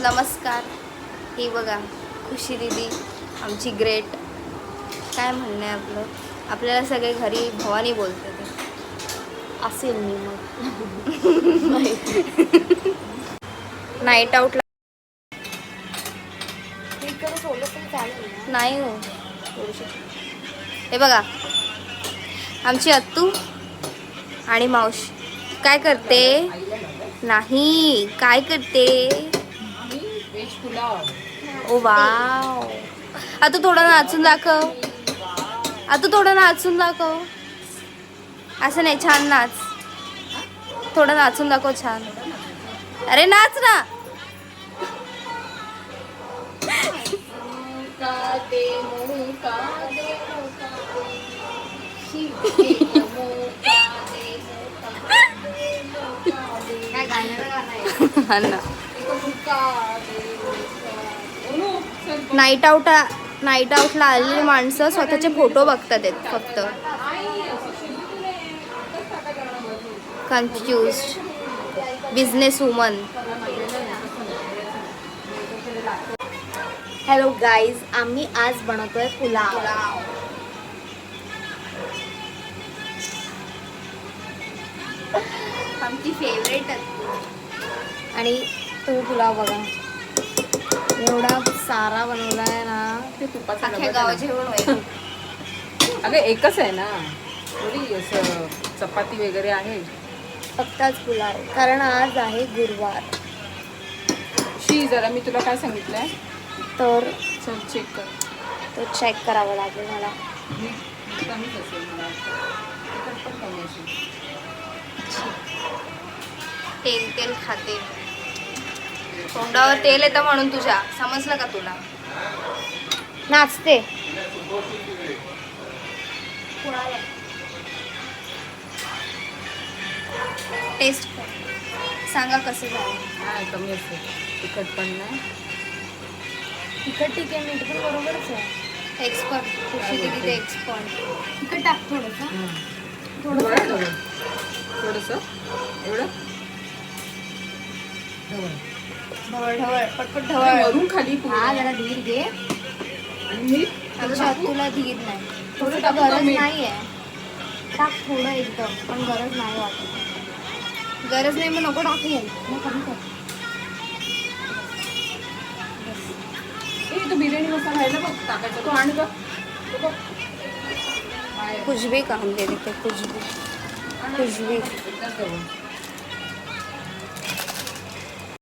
नमस्कार. ही बघा खुशी दीदी आमची ग्रेट. काय म्हणणं आहे आपलं, आपल्याला सगळे घरी भवानी बोलते ते असेल मी मग. नाईट आउटला नाही हो. हे बघा आमची अत्तू आणि मावशी काय करते. नाही काय करते. ओ वाव. आता थोडं नाचून दाखव. आता थोडं नाचून दाखव. असं नाही, छान नाच. थोडं नाचून दाखव छान. अरे नाच ना. नाईट आउटला आलेली माणसं स्वतःचे फोटो बघतात आहेत फक्त. Confused business woman. Hello guys, आम्ही आज बनवतोय पुलाव. आमची फेवरेट. आणि तुम्ही पुलाव बघा, एवढा सारा बनवलाय ना, ते तुपाचं अख्ख्या गावाचे जेवण होईल. अगं एकच आहे ना, थोडी असं चपाती वगैरे आहे. फक्त आज पुलाव, कारण आज आहे गुरुवार. जरा मी तुला काय सांगितलंय तर चल चेक कर. तो चेक करावं लागेल मला. कमीच असेल मला तिखट पण कमी असेल. तेल खाते. तोंडावर तेल येतं म्हणून तुझ्या, समजलं का तुला. नाचते. टेस्ट सांगा कसं झालं. नाही कमी असेल, तिखट पण नाही. तिखट ठीक आहे, मीठ पण बरोबरच आहे. एक्सपर्ट खुशी दीदी ते एक्सपर्ट. तिखट टाक थोडंसं. थोडंसं एवढं ढवळ ढवळ पटपट आणि ढवळ. वरून खाली हा जरा धीर घे. आणि मीठ आमच्या तुला धीर नाही. थोडं तुला टाकू गरज का मीठ? नाहीये. टाक थोडं एकदम, पण गरज नाही वाटत. गरज नाही मग नको टाकू. मग कमी कर. तो बिर्याणी मसाला आहे ना बघ टाकायचा, तो आणि बघ तो बघ. कुछ भी काम दे देते कुछ भी. एकदाच करून